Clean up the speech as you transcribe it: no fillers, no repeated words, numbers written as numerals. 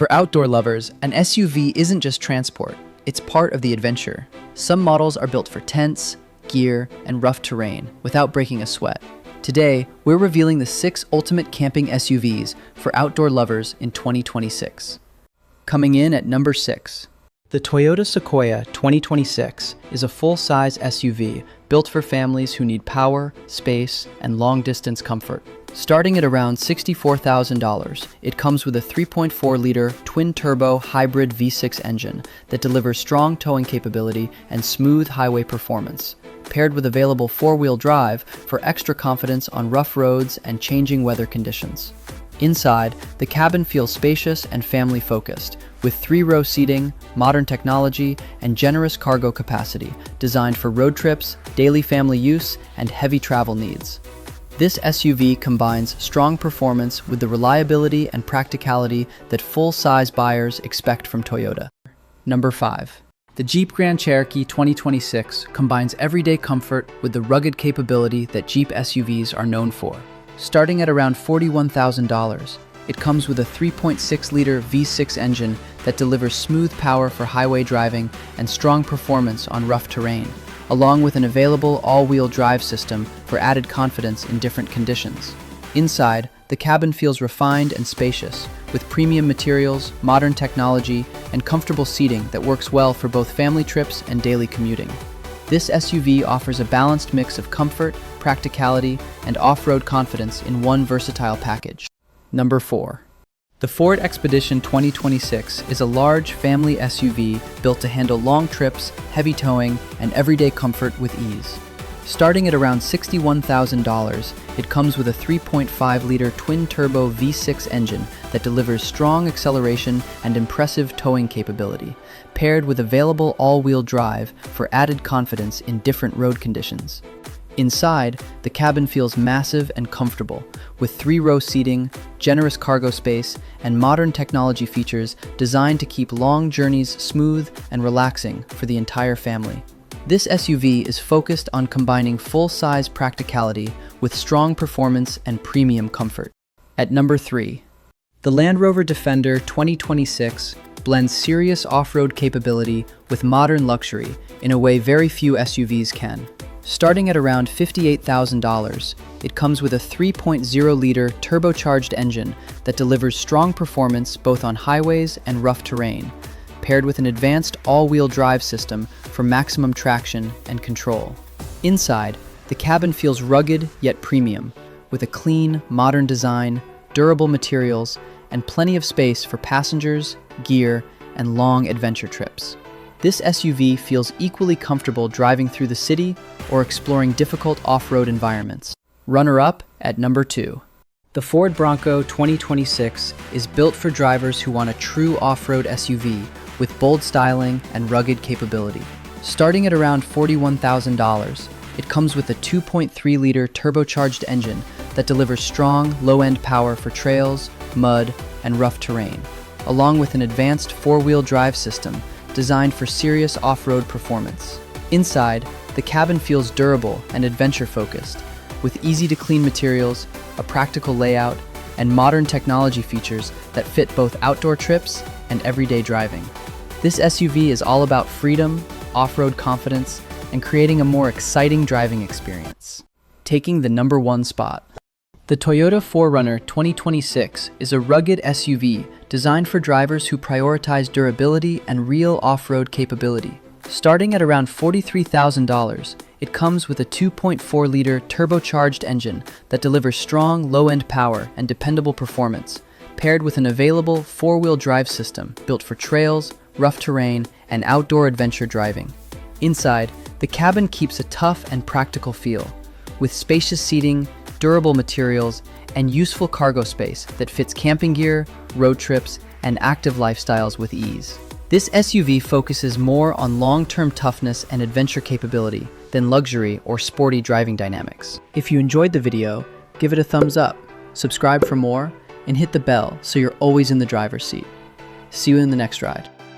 For outdoor lovers, an SUV isn't just transport, it's part of the adventure. Some models are built for tents, gear, and rough terrain without breaking a sweat. Today, we're revealing the 6 ultimate camping SUVs for outdoor lovers in 2026. Coming in at number 6. The Toyota Sequoia 2026 is a full-size SUV built for families who need power, space, and long-distance comfort. Starting at around $64,000, it comes with a 3.4-liter twin-turbo hybrid V6 engine that delivers strong towing capability and smooth highway performance, paired with available 4-wheel drive for extra confidence on rough roads and changing weather conditions. Inside, the cabin feels spacious and family-focused, with 3-row seating, modern technology, and generous cargo capacity designed for road trips, daily family use, and heavy travel needs. This SUV combines strong performance with the reliability and practicality that full-size buyers expect from Toyota. Number 5. The Jeep Grand Cherokee 2026 combines everyday comfort with the rugged capability that Jeep SUVs are known for. Starting at around $41,000, it comes with a 3.6-liter V6 engine that delivers smooth power for highway driving and strong performance on rough terrain, along with an available all-wheel drive system for added confidence in different conditions. Inside, the cabin feels refined and spacious, with premium materials, modern technology, and comfortable seating that works well for both family trips and daily commuting. This SUV offers a balanced mix of comfort, practicality, and off-road confidence in one versatile package. Number 4. The Ford Expedition 2026 is a large family SUV built to handle long trips, heavy towing, and everyday comfort with ease. Starting at around $61,000, it comes with a 3.5-liter twin-turbo V6 engine that delivers strong acceleration and impressive towing capability, paired with available all-wheel drive for added confidence in different road conditions. Inside, the cabin feels massive and comfortable, with 3-row seating, generous cargo space, and modern technology features designed to keep long journeys smooth and relaxing for the entire family. This SUV is focused on combining full-size practicality with strong performance and premium comfort. At number 3. The Land Rover Defender 2026 blends serious off-road capability with modern luxury in a way very few SUVs can. Starting at around $58,000, it comes with a 3.0-liter turbocharged engine that delivers strong performance both on highways and rough terrain, paired with an advanced all-wheel drive system for maximum traction and control. Inside, the cabin feels rugged yet premium, with a clean, modern design, durable materials, and plenty of space for passengers, gear, and long adventure trips. This SUV feels equally comfortable driving through the city or exploring difficult off-road environments. Runner-up at number 2. The Ford Bronco 2026 is built for drivers who want a true off-road SUV with bold styling and rugged capability. Starting at around $41,000, it comes with a 2.3-liter turbocharged engine that delivers strong, low-end power for trails, mud, and rough terrain, along with an advanced 4-wheel drive system designed for serious off-road performance. Inside, the cabin feels durable and adventure-focused, with easy-to-clean materials, a practical layout, and modern technology features that fit both outdoor trips and everyday driving. This SUV is all about freedom, off-road confidence, and creating a more exciting driving experience. Taking the number 1 spot. The Toyota 4Runner 2026 is a rugged SUV designed for drivers who prioritize durability and real off-road capability. Starting at around $43,000, it comes with a 2.4-liter turbocharged engine that delivers strong, low-end power and dependable performance, paired with an available 4-wheel drive system built for trails, rough terrain, and outdoor adventure driving. Inside, the cabin keeps a tough and practical feel, with spacious seating, durable materials, and useful cargo space that fits camping gear, road trips, and active lifestyles with ease. This SUV focuses more on long-term toughness and adventure capability than luxury or sporty driving dynamics. If you enjoyed the video, give it a thumbs up, subscribe for more, and hit the bell so you're always in the driver's seat. See you in the next ride.